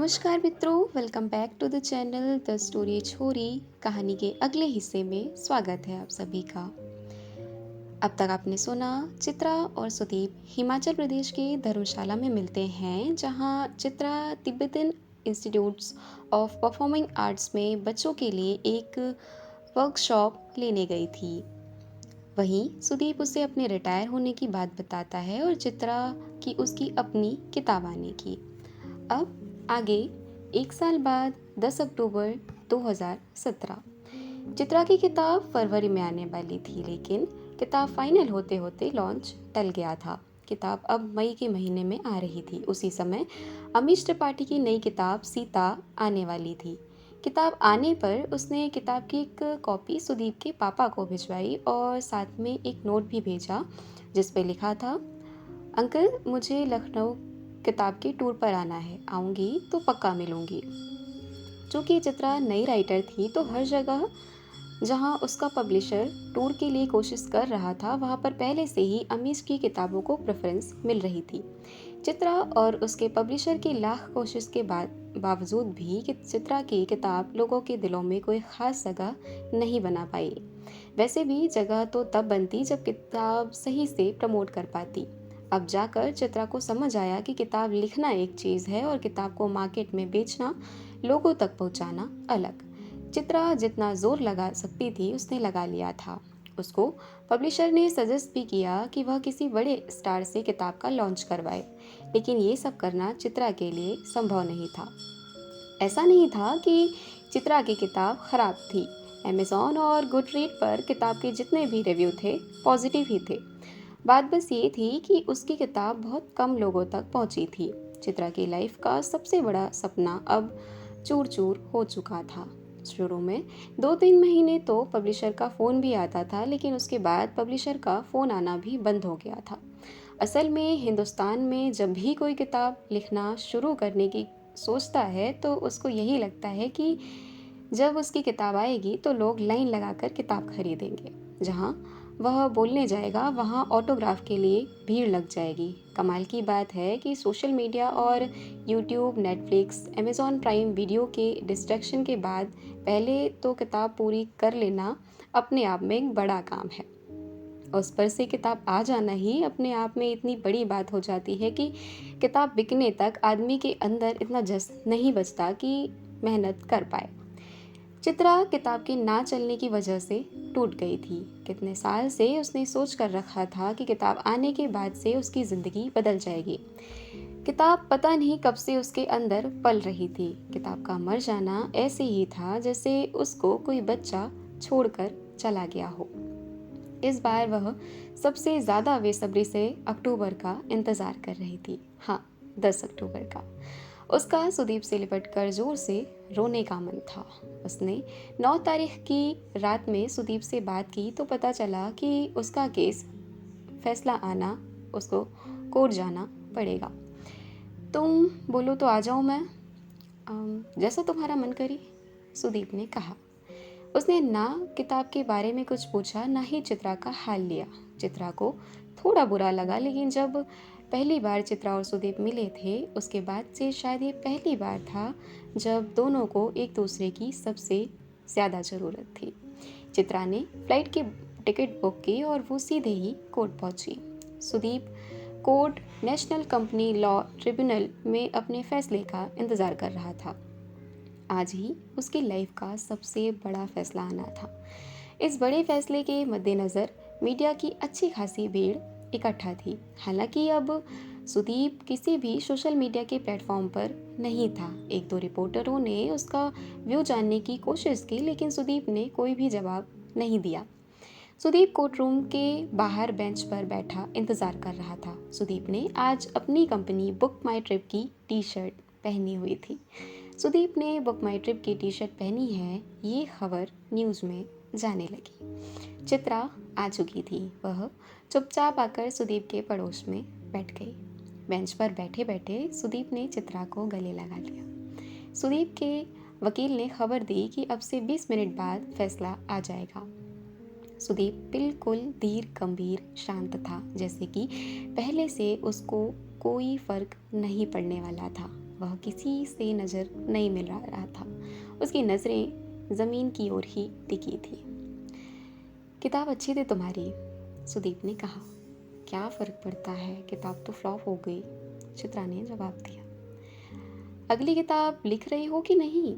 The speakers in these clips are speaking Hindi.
नमस्कार मित्रों, welcome back to the channel the story Chhori. कहानी के अगले हिस्से में स्वागत है आप सभी का। अब तक आपने सुना चित्रा और सुदीप हिमाचल प्रदेश के धर्मशाला में मिलते हैं, जहां Chitra Tibetan institutes of performing arts में बच्चों के लिए एक वर्कशॉप लेने गई थी। वहीं सुदीप उसे अपने रिटायर होने की बात बताता है और चित्रा की उसकी अपनी किताब आने की। अब आगे 1 साल बाद 10 अक्टूबर 2017 चित्रा की किताब फरवरी में आने वाली थी, लेकिन किताब फाइनल होते होते लॉन्च टल गया था। किताब अब मई के महीने में आ रही थी। उसी समय अमीश त्रिपाठी की नई किताब सीता आने वाली थी। किताब आने पर उसने किताब की एक कॉपी सुदीप के पापा को भिजवाई और साथ में एक नोट भी भेजा, जिस पे लिखा था, अंकल मुझे लखनऊ किताब के टूर पर आना है, आऊँगी तो पक्का मिलूँगी। चूँकि चित्रा नई राइटर थी तो हर जगह जहाँ उसका पब्लिशर टूर के लिए कोशिश कर रहा था, वहाँ पर पहले से ही अमीश की किताबों को प्रेफरेंस मिल रही थी। चित्रा और उसके पब्लिशर की लाख कोशिश के बावजूद भी कि चित्रा की किताब लोगों के दिलों में कोई ख़ास जगह नहीं बना पाई। वैसे भी जगह तो तब बनती जब किताब सही से प्रमोट कर पाती। अब जाकर चित्रा को समझ आया कि किताब लिखना एक चीज़ है और किताब को मार्केट में बेचना, लोगों तक पहुंचाना अलग। चित्रा जितना जोर लगा सकती थी उसने लगा लिया था। उसको पब्लिशर ने सजेस्ट भी किया कि वह किसी बड़े स्टार से किताब का लॉन्च करवाए, लेकिन ये सब करना चित्रा के लिए संभव नहीं था। ऐसा नहीं था कि चित्रा की किताब खराब थी। अमेज़ॉन और गुडरीड पर किताब के जितने भी रिव्यू थे पॉजिटिव ही थे। बात बस ये थी कि उसकी किताब बहुत कम लोगों तक पहुंची थी। चित्रा की लाइफ का सबसे बड़ा सपना अब चूर चूर हो चुका था। शुरू में 2-3 महीने तो पब्लिशर का फ़ोन भी आता था, लेकिन उसके बाद पब्लिशर का फ़ोन आना भी बंद हो गया था। असल में हिंदुस्तान में जब भी कोई किताब लिखना शुरू करने की सोचता है तो उसको यही लगता है कि जब उसकी किताब आएगी तो लोग लाइन लगाकर किताब खरीदेंगे। जहाँ वह बोलने जाएगा वहाँ ऑटोग्राफ के लिए भीड़ लग जाएगी। कमाल की बात है कि सोशल मीडिया और YouTube, Netflix, Amazon prime video के डिस्ट्रैक्शन के बाद पहले तो किताब पूरी कर लेना अपने आप में एक बड़ा काम है। उस पर से किताब आ जाना ही अपने आप में इतनी बड़ी बात हो जाती है कि किताब बिकने तक आदमी के अंदर इतना जज्ब नहीं बचता कि मेहनत कर पाए। चित्रा किताब के ना चलने की वजह से टूट गई थी। कितने साल से उसने सोच कर रखा था कि किताब आने के बाद से उसकी ज़िंदगी बदल जाएगी। किताब पता नहीं कब से उसके अंदर पल रही थी। किताब का मर जाना ऐसे ही था जैसे उसको कोई बच्चा छोड़कर चला गया हो। इस बार वह सबसे ज़्यादा बेसब्री से अक्टूबर का इंतज़ार कर रही थी। हाँ, 10 अक्टूबर का। उसका सुदीप से लिपटकर जोर से रोने का मन था। उसने 9 तारीख की रात में सुदीप से बात की तो पता चला कि उसका केस फैसला आना उसको कोर्ट जाना पड़ेगा। तुम बोलो तो आ जाऊँ मैं? जैसा तुम्हारा मन करे, सुदीप ने कहा। उसने ना किताब के बारे में कुछ पूछा, ना ही चित्रा का हाल लिया। चित्रा को थोड़ा बुरा लगा, लेकिन जब पहली बार चित्रा और सुदीप मिले थे उसके बाद से शायद ये पहली बार था जब दोनों को एक दूसरे की सबसे ज़्यादा ज़रूरत थी। चित्रा ने फ्लाइट की टिकट बुक की और वो सीधे ही कोर्ट पहुंची। Sudeep court national company law tribunal में अपने फैसले का इंतज़ार कर रहा था। आज ही उसकी लाइफ का सबसे बड़ा फैसला आना था। इस बड़े फैसले के मद्देनज़र मीडिया की अच्छी खासी भीड़ इकट्ठा थी। हालांकि अब सुदीप किसी भी सोशल मीडिया के प्लेटफॉर्म पर नहीं था। 1-2 रिपोर्टरों ने उसका व्यू जानने की कोशिश की, लेकिन सुदीप ने कोई भी जवाब नहीं दिया। सुदीप कोर्ट रूम के बाहर बेंच पर बैठा इंतज़ार कर रहा था। सुदीप ने आज अपनी कंपनी बुक माई ट्रिप की टी शर्ट पहनी हुई थी। सुदीप ने बुक माई ट्रिप की टी शर्ट पहनी है, ये खबर न्यूज़ में जाने लगी। चित्रा आ चुकी थी। वह चुपचाप आकर सुदीप के पड़ोस में बैठ गई। बेंच पर बैठे बैठे सुदीप ने चित्रा को गले लगा लिया। सुदीप के वकील ने खबर दी कि अब से 20 मिनट बाद फैसला आ जाएगा। सुदीप बिल्कुल धीर गंभीर शांत था, जैसे कि पहले से उसको कोई फर्क नहीं पड़ने वाला था। वह किसी से नज़र नहीं मिल रहा था। उसकी नज़रें ज़मीन की ओर ही टिकी थी। किताब अच्छी थी तुम्हारी, सुदीप ने कहा। क्या फ़र्क पड़ता है, किताब तो फ्लॉप हो गई, चित्रा ने जवाब दिया। अगली किताब लिख रही हो कि नहीं?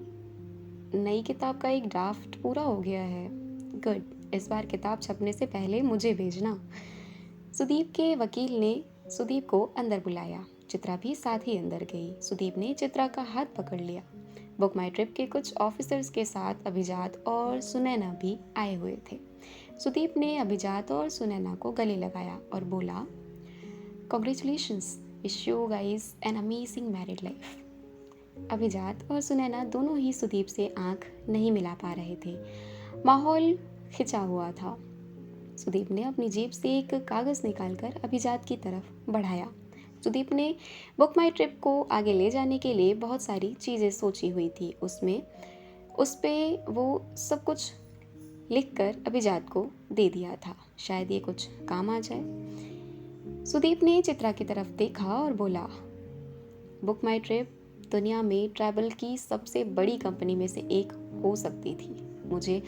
नई किताब का एक ड्राफ्ट पूरा हो गया है। गुड, इस बार किताब छपने से पहले मुझे भेजना। सुदीप के वकील ने सुदीप को अंदर बुलाया। चित्रा भी साथ ही अंदर गई। सुदीप ने चित्रा का हाथ पकड़ लिया। बुक माई ट्रिप के कुछ ऑफिसर्स के साथ अभिजात और सुनैना भी आए हुए थे। सुदीप ने अभिजात और सुनैना को गले लगाया और बोला, congratulations, wish you guys an amazing married life. अभिजात और सुनैना दोनों ही सुदीप से आंख नहीं मिला पा रहे थे। माहौल खिंचा हुआ था। सुदीप ने अपनी जेब से एक कागज़ निकालकर अभिजात की तरफ बढ़ाया। सुदीप ने बुक माई ट्रिप को आगे ले जाने के लिए बहुत सारी चीज़ें सोची हुई थी। उस पे वो सब कुछ लिखकर अभिजात को दे दिया था। शायद ये कुछ काम आ जाए। सुदीप ने चित्रा की तरफ देखा और बोला, बुक माई ट्रिप दुनिया में ट्रैवल की सबसे बड़ी कंपनी में से एक हो सकती थी। मुझे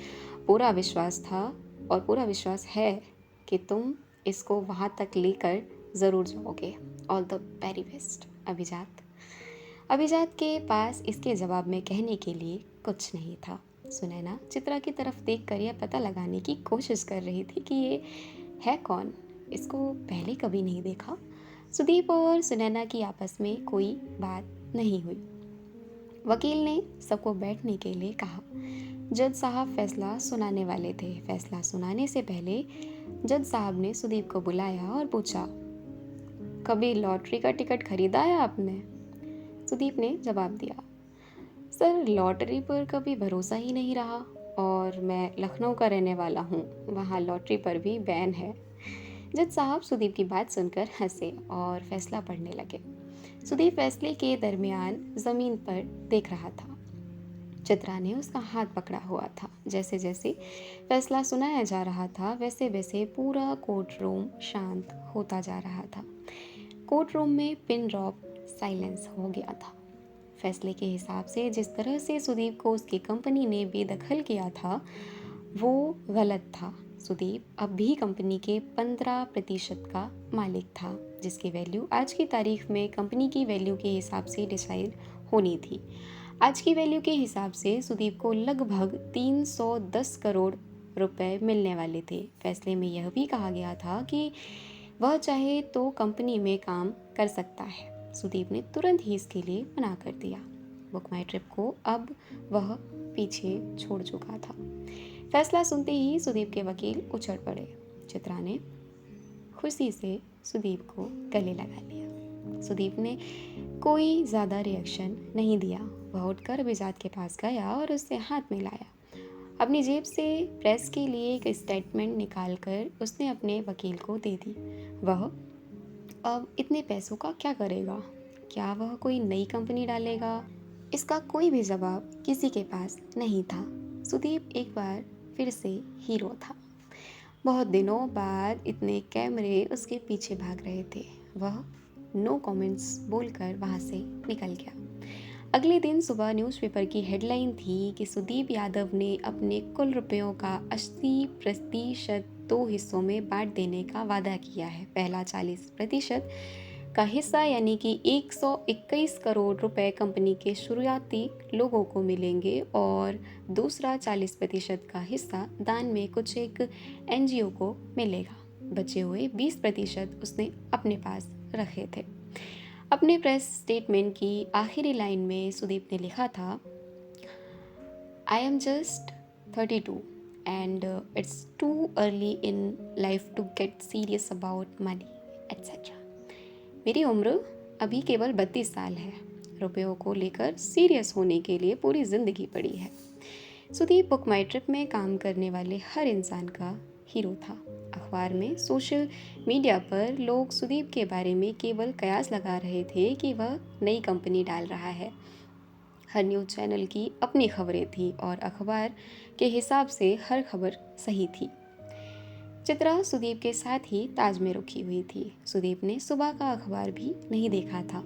पूरा विश्वास था और पूरा विश्वास है कि तुम इसको वहाँ तक लेकर ज़रूर जाओगे। All the very best. अभिजात के पास इसके जवाब में कहने के लिए कुछ नहीं था। सुनैना चित्रा की तरफ देखकर यह पता लगाने की कोशिश कर रही थी कि ये है कौन, इसको पहले कभी नहीं देखा। सुदीप और सुनैना की आपस में कोई बात नहीं हुई। वकील ने सबको बैठने के लिए कहा। जज साहब फैसला सुनाने वाले थे। फैसला सुनाने से पहले जज साहब ने सुदीप को बुलाया और पूछा, कभी लॉटरी का टिकट खरीदा है आपने? सुदीप ने जवाब दिया, सर लॉटरी पर कभी भरोसा ही नहीं रहा और मैं लखनऊ का रहने वाला हूँ, वहाँ लॉटरी पर भी बैन है। जज साहब सुदीप की बात सुनकर हंसे और फैसला पढ़ने लगे। सुदीप फैसले के दरमियान ज़मीन पर देख रहा था। चित्रा ने उसका हाथ पकड़ा हुआ था। जैसे जैसे फैसला सुनाया जा रहा था वैसे वैसे पूरा कोर्ट रूम शांत होता जा रहा था। कोर्ट रूम में पिन ड्रॉप साइलेंस हो गया था। फैसले के हिसाब से जिस तरह से सुदीप को उसकी कंपनी ने बेदखल किया था वो गलत था। सुदीप अब भी कंपनी के 15% का मालिक था, जिसकी वैल्यू आज की तारीख में कंपनी की वैल्यू के हिसाब से डिसाइड होनी थी। आज की वैल्यू के हिसाब से सुदीप को लगभग 310 करोड़ रुपए मिलने वाले थे। फैसले में यह भी कहा गया था कि वह चाहे तो कंपनी में काम कर सकता है। सुदीप ने तुरंत ही इसके लिए मना कर दिया। बुक माई ट्रिप को अब वह पीछे छोड़ चुका था। फैसला सुनते ही सुदीप के वकील उछल पड़े। चित्रा ने खुशी से सुदीप को गले लगा लिया। सुदीप ने कोई ज़्यादा रिएक्शन नहीं दिया। वह उठकर अभिजात के पास गया और उससे हाथ मिलाया। अपनी जेब से प्रेस के लिए एक स्टेटमेंट निकालकर उसने अपने वकील को दे दी। वह अब इतने पैसों का क्या करेगा? क्या वह कोई नई कंपनी डालेगा? इसका कोई भी जवाब किसी के पास नहीं था। सुदीप एक बार फिर से हीरो था। बहुत दिनों बाद इतने कैमरे उसके पीछे भाग रहे थे। वह नो कमेंट्स बोलकर वहाँ से निकल गया। अगले दिन सुबह न्यूज़पेपर की हेडलाइन थी कि सुदीप यादव ने अपने कुल रुपयों का 80% 2 हिस्सों में बांट देने का वादा किया है। पहला 40% का हिस्सा यानी कि 121 करोड़ रुपए कंपनी के शुरुआती लोगों को मिलेंगे और दूसरा 40% का हिस्सा दान में कुछ एक NGO को मिलेगा। बचे हुए 20% उसने अपने पास रखे थे। अपने प्रेस स्टेटमेंट की आखिरी लाइन में सुदीप ने लिखा था, I am just 32 and it's too early in life to get serious about money etc. मेरी उम्र अभी केवल 32 साल है। रुपयों को लेकर सीरियस होने के लिए पूरी ज़िंदगी पड़ी है। सुदीप बुक माई ट्रिप में काम करने वाले हर इंसान का हीरो था। अखबार में, सोशल मीडिया पर लोग सुदीप के बारे में केवल कयास लगा रहे थे कि वह नई कंपनी डाल रहा है। हर न्यूज़ चैनल की अपनी खबरें थी और अखबार के हिसाब से हर खबर सही थी। चित्रा सुदीप के साथ ही ताज में रुकी हुई थी। सुदीप ने सुबह का अखबार भी नहीं देखा था।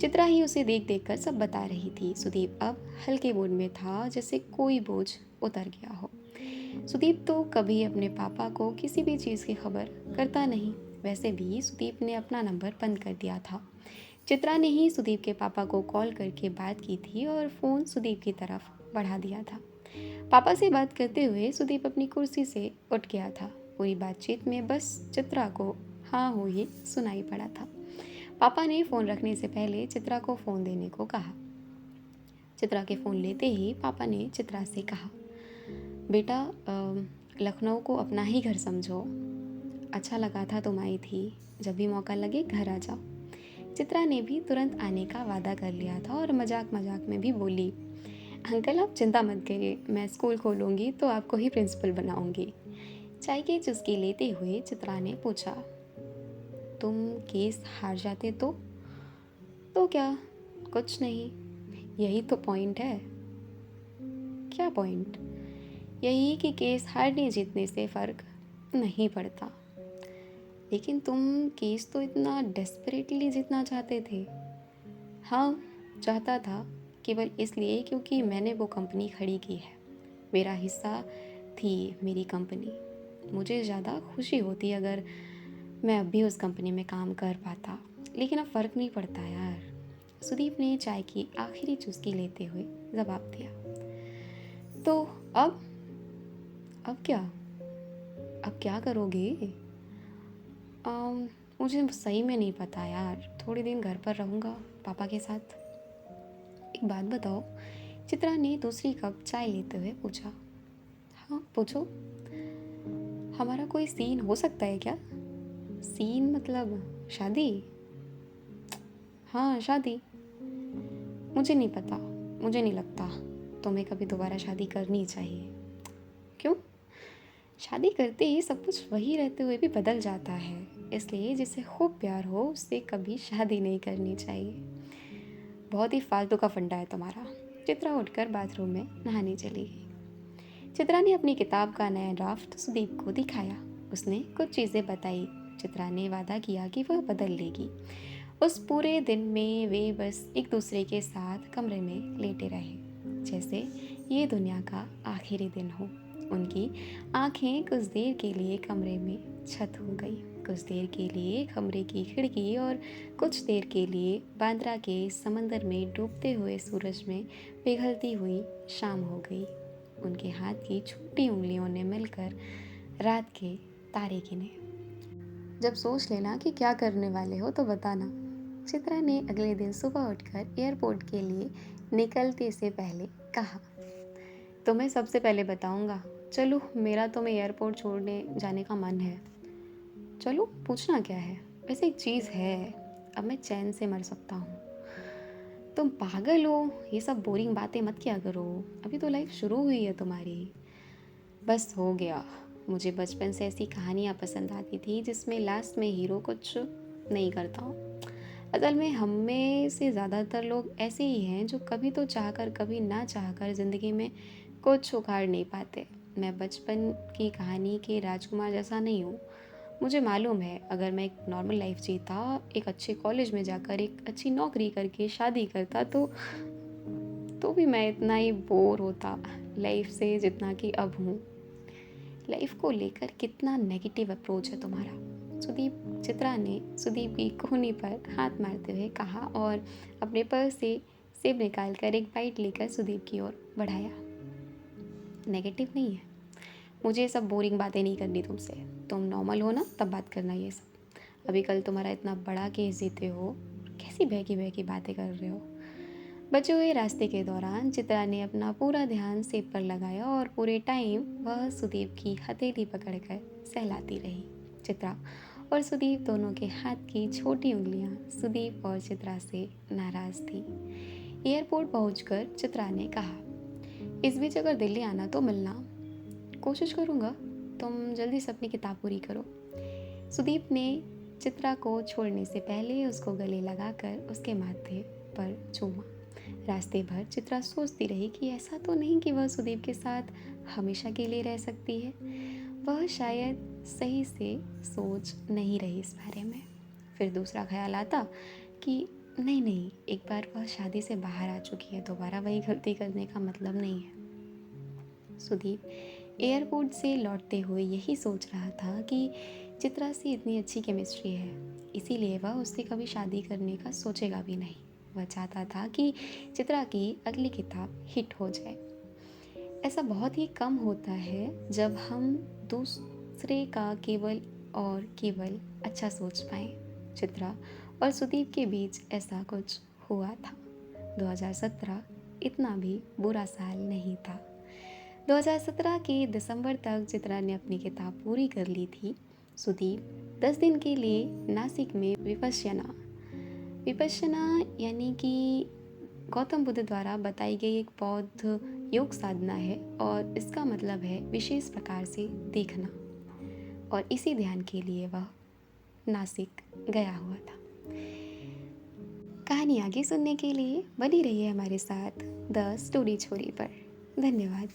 चित्रा ही उसे देख देख कर सब बता रही थी। सुदीप अब हल्के मूड में था, जैसे कोई बोझ उतर गया हो। सुदीप तो कभी अपने पापा को किसी भी चीज़ की खबर करता नहीं। वैसे भी सुदीप ने अपना नंबर बंद कर दिया था। चित्रा ने ही सुदीप के पापा को कॉल करके बात की थी और फ़ोन सुदीप की तरफ बढ़ा दिया था। पापा से बात करते हुए सुदीप अपनी कुर्सी से उठ गया था। पूरी बातचीत में बस चित्रा को हाँ हो ही सुनाई पड़ा था। पापा ने फ़ोन रखने से पहले चित्रा को फ़ोन देने को कहा। चित्रा के फ़ोन लेते ही पापा ने चित्रा से कहा, बेटा लखनऊ को अपना ही घर समझो। अच्छा लगा था तुम आई थी। जब भी मौका लगे घर आ जाओ। चित्रा ने भी तुरंत आने का वादा कर लिया था और मजाक मजाक में भी बोली, अंकल आप चिंता मत करिए, मैं स्कूल खोलूँगी तो आपको ही प्रिंसिपल बनाऊँगी। चाय की चुस्की लेते हुए चित्रा ने पूछा, तुम केस हार जाते तो क्या? कुछ नहीं, यही तो पॉइंट है। क्या पॉइंट? यही कि केस हारने जीतने से फ़र्क नहीं पड़ता। लेकिन तुम केस तो इतना डेस्परेटली जीतना चाहते थे। हाँ, चाहता था, केवल इसलिए क्योंकि मैंने वो कंपनी खड़ी की है। मेरा हिस्सा थी मेरी कंपनी। मुझे ज़्यादा खुशी होती अगर मैं अब भी उस कंपनी में काम कर पाता, लेकिन अब फ़र्क नहीं पड़ता यार। सुदीप ने चाय की आखिरी चुस्की लेते हुए जवाब दिया। तो अब अब क्या? अब क्या करोगे? मुझे सही में नहीं पता यार। थोड़े दिन घर पर रहूँगा पापा के साथ। एक बात बताओ, चित्रा ने दूसरी कप चाय लेते हुए पूछा। हाँ पूछो। हमारा कोई सीन हो सकता है क्या? सीन मतलब शादी? हाँ शादी। मुझे नहीं पता, मुझे नहीं लगता तुम्हें कभी दोबारा शादी करनी चाहिए। क्यों? शादी करते ही सब कुछ वही रहते हुए भी बदल जाता है, इसलिए जिससे खूब प्यार हो उससे कभी शादी नहीं करनी चाहिए। बहुत ही फालतू का फंडा है तुम्हारा। चित्रा उठकर बाथरूम में नहाने चली गई। चित्रा ने अपनी किताब का नया ड्राफ्ट सुदीप को दिखाया। उसने कुछ चीज़ें बताई। चित्रा ने वादा किया कि वह बदल लेगी। उस पूरे दिन में वे बस एक दूसरे के साथ कमरे में लेटे रहे, जैसे ये दुनिया का आखिरी दिन हो। उनकी आंखें कुछ देर के लिए कमरे में छत हो गई, कुछ देर के लिए कमरे की खिड़की और कुछ देर के लिए बांद्रा के समंदर में डूबते हुए सूरज में पिघलती हुई शाम हो गई। उनके हाथ की छोटी उंगलियों ने मिलकर रात के तारे गिने। जब सोच लेना कि क्या करने वाले हो तो बताना। चित्रा ने अगले दिन सुबह उठकर एयरपोर्ट के लिए निकलते से पहले कहा, तुम्हें सबसे पहले बताऊंगा। चलो, मेरा तुम्हें एयरपोर्ट छोड़ने जाने का मन है। चलो, पूछना क्या है? वैसे एक चीज़ है, अब मैं चैन से मर सकता हूँ। तुम पागल हो, ये सब बोरिंग बातें मत किया करो। अभी तो लाइफ शुरू हुई है तुम्हारी। बस हो गया। मुझे बचपन से ऐसी कहानियाँ पसंद आती थी जिसमें लास्ट में हीरो कुछ नहीं करता। असल में हम में से ज़्यादातर लोग ऐसे ही हैं जो कभी तो चाहकर कभी ना चाहकर ज़िंदगी में कुछ उखाड़ नहीं पाते। मैं बचपन की कहानी के राजकुमार जैसा नहीं हूँ। मुझे मालूम है, अगर मैं एक नॉर्मल लाइफ जीता, एक अच्छे कॉलेज में जाकर एक अच्छी नौकरी करके शादी करता तो भी मैं इतना ही बोर होता लाइफ से जितना कि अब हूँ। लाइफ को लेकर कितना नेगेटिव अप्रोच है तुम्हारा। चित्रा ने सुदीप की कोहनी पर हाथ मारते हुए कहा और अपने पर्स से सेब निकालकर एक बाइट लेकर सुदीप की ओर बढ़ाया। नेगेटिव नहीं है, मुझे ये सब बोरिंग बातें नहीं करनी तुमसे। तुम नॉर्मल हो ना, तब बात करना ये सब। अभी कल तुम्हारा इतना बड़ा केस जीते हो, कैसी बहकी बहकी बातें कर रहे हो। बचे हुए रास्ते के दौरान चित्रा ने अपना पूरा ध्यान सेब पर लगाया और पूरे टाइम वह सुदीप की हथेली पकड़कर सहलाती रही। चित्रा और सुदीप दोनों के हाथ की छोटी उंगलियां सुदीप और चित्रा से नाराज थी। एयरपोर्ट पहुंचकर चित्रा ने कहा, इस बीच अगर दिल्ली आना तो मिलना। कोशिश करूँगा। तुम जल्दी से अपनी किताब पूरी करो। सुदीप ने चित्रा को छोड़ने से पहले उसको गले लगाकर उसके माथे पर चूमा। रास्ते भर चित्रा सोचती रही कि ऐसा तो नहीं कि वह सुदीप के साथ हमेशा के लिए रह सकती है। वह शायद सही से सोच नहीं रही इस बारे में। फिर दूसरा ख़्याल आता कि नहीं नहीं, एक बार वह शादी से बाहर आ चुकी है, दोबारा वही गलती करने का मतलब नहीं है। सुदीप एयरपोर्ट से लौटते हुए यही सोच रहा था कि चित्रा से इतनी अच्छी केमिस्ट्री है, इसीलिए वह उससे कभी शादी करने का सोचेगा भी नहीं। वह चाहता था कि चित्रा की अगली किताब हिट हो जाए। ऐसा बहुत ही कम होता है जब हम दूसरे का केवल और केवल अच्छा सोच पाएँ। चित्रा और सुदीप के बीच ऐसा कुछ हुआ था। 2017 इतना भी बुरा साल नहीं था। 2017 के दिसंबर तक चित्रा ने अपनी किताब पूरी कर ली थी। सुदीप 10 दिन के लिए नासिक में विपश्यना विपश्यना यानी कि गौतम बुद्ध द्वारा बताई गई एक बौद्ध योग साधना है और इसका मतलब है विशेष प्रकार से देखना। और इसी ध्यान के लिए वह नासिक गया हुआ था। कहानी आगे सुनने के लिए बनी रहिए हमारे साथ द स्टोरी छोरी पर। धन्यवाद।